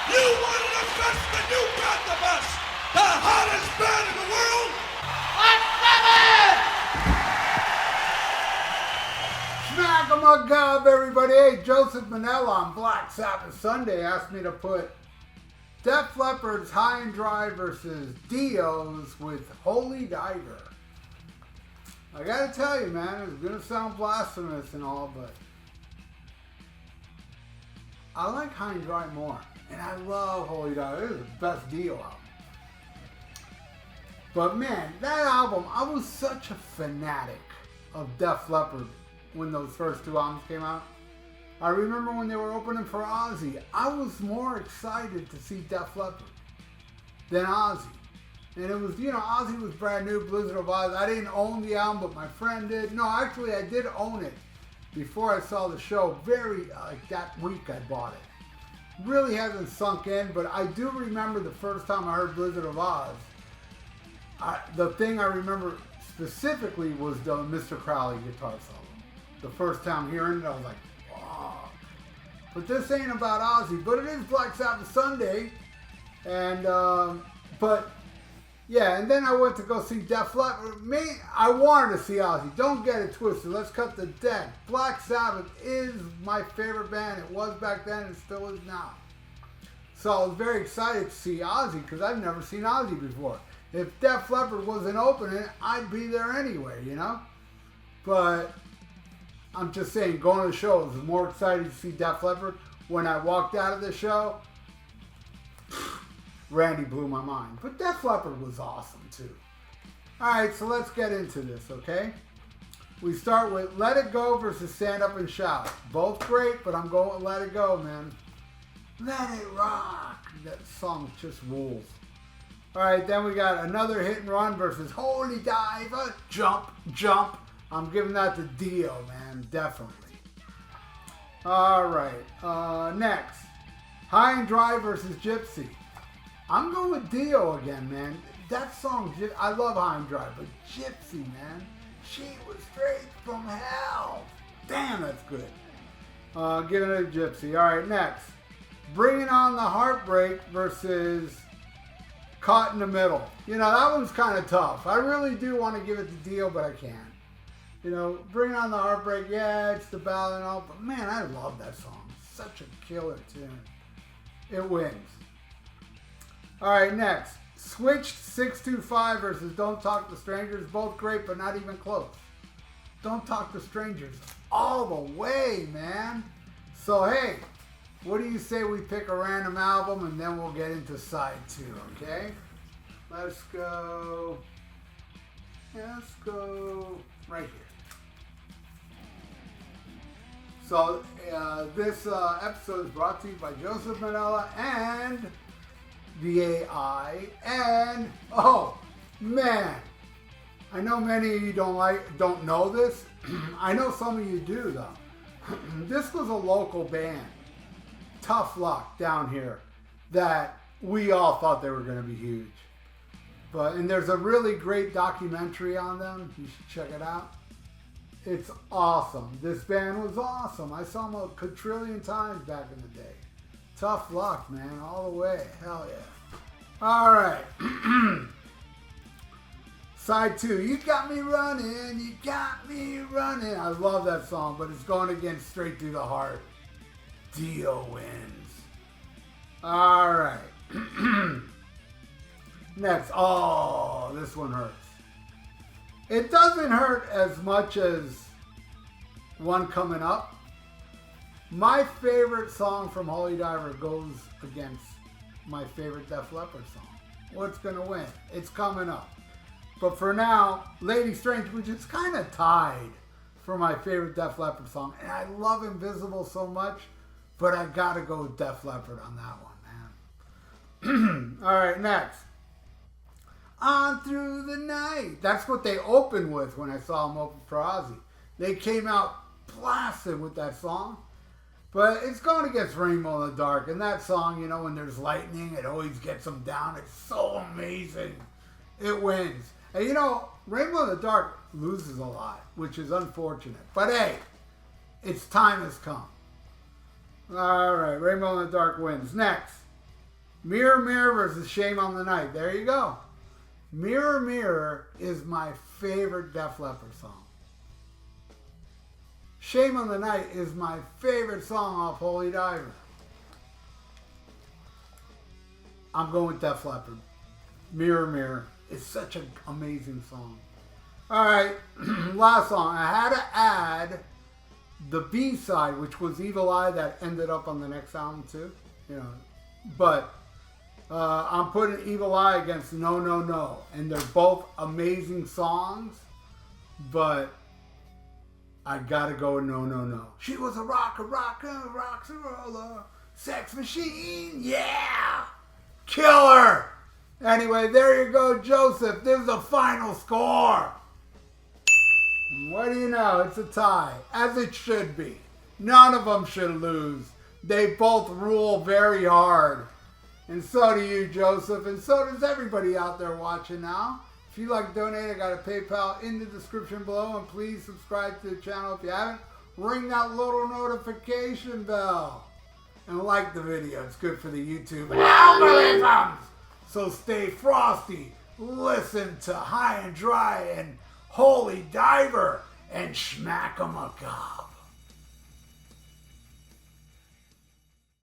You wanted the best, then you got the best. The hottest band in the world. Smack 'em a gob, everybody. Hey, Joseph Manella on Black Sabbath Sunday asked me to put Def Leppard's High and Dry versus Dio's with Holy Diver. I gotta tell you, man, it's gonna sound blasphemous and all, but I like High and Dry more. And I love Holy Diver. This is the best Dio album. But man, that album, I was such a fanatic of Def Leppard when those first two albums came out. I remember when they were opening for Ozzy, I was more excited to see Def Leppard than Ozzy. And it was, you know, Ozzy was brand new, Blizzard of Oz. I didn't own the album, but my friend did. No, actually, I did own it before I saw the show. That week I bought it. Really hasn't sunk in, but I do remember the first time I heard Blizzard of Oz. The thing I remember specifically was the Mr. Crowley guitar solo. The first time hearing it, I was like, wow. But this ain't about Ozzy, but it is Black Sabbath Sunday. And, but, yeah, and then I went to go see Def Leppard. I wanted to see Ozzy. Don't get it twisted. Let's cut the deck. Black Sabbath is my favorite band. It was back then and still is now. So I was very excited to see Ozzy because I've never seen Ozzy before. If Def Leppard wasn't opening, I'd be there anyway, you know? But I'm just saying, going to the show, I was more excited to see Def Leppard. When I walked out of the show, Randy blew my mind. But Def Leppard was awesome too. Alright, so let's get into this, okay? We start with Let It Go versus Stand Up and Shout. Both great, but I'm going with Let It Go, man. Let it rock. That song just rules. Alright, then we got Another Hit and Run versus Holy Diver. Jump, jump. I'm giving that to Dio, man. Definitely. Alright, next. High and Dry versus Gypsy. I'm going with Dio again, man. That song, I love High and Dry, but Gypsy, man. She was straight from hell. Damn, that's good. Giving it to Gypsy. Alright, next. Bringing On the Heartbreak versus Caught in the Middle. You know, that one's kind of tough. I really do want to give it to Dio, but I can't. You know, Bringing On the Heartbreak, yeah, it's the ballad and all, but man, I love that song. Such a killer tune. It wins. Alright, next. Switched 625 versus Don't Talk to Strangers. Both great, but not even close. Don't Talk to Strangers all the way, man. So, hey, what do you say we pick a random album and then we'll get into side 2, okay? Let's go right here. So, this episode is brought to you by Joseph Manella and VAI, and oh man, I know many of you don't know this. I know some of you do though. This was a local band, Tough Luck, down here, that we all thought they were going to be huge. And there's a really great documentary on them. You should check it out. It's awesome. This band was awesome. I saw them a quadrillion times back in the day. Tough Luck, man, all the way. Hell yeah. All right. Side 2. You got me running. You got me running. I love that song, but it's going against Straight Through the Heart. Dio wins. All right. Next. Oh, this one hurts. It doesn't hurt as much as one coming up. My favorite song from Holy Diver goes against my favorite Def Leppard song. What's going to win? It's coming up. But for now, Lady Strange, which is kind of tied for my favorite Def Leppard song. And I love Invisible so much, but I got to go with Def Leppard on that one, man. All right, next. On Through the Night. That's what they opened with when I saw them open for Ozzy. They came out blasted with that song. But it's going against Rainbow in the Dark. And that song, you know, when there's lightning, it always gets them down. It's so amazing. It wins. And you know, Rainbow in the Dark loses a lot, which is unfortunate. But hey, its time has come. All right, Rainbow in the Dark wins. Next, Mirror Mirror versus Shame on the Night. There you go. Mirror Mirror is my favorite Def Leppard song. Shame on the Night is my favorite song off Holy Diver. I'm going with Def Leppard. Mirror Mirror is such an amazing song. Alright, last song. I had to add the B-side, which was Evil Eye, that ended up on the next album too. You know, but I'm putting Evil Eye against No No No, and they're both amazing songs, but I gotta go with No No No. She was a rocker, roller, sex machine, yeah, killer. Anyway, there you go, Joseph. This is the final score. What do you know? It's a tie, as it should be. None of them should lose. They both rule very hard. And so do you, Joseph, and so does everybody out there watching now. If you'd like to donate, I got a PayPal in the description below, and please subscribe to the channel if you haven't. Ring that little notification bell. And like the video. It's good for the YouTube algorithms. So stay frosty. Listen to High and Dry and Holy Diver and Schmack 'em a Gob.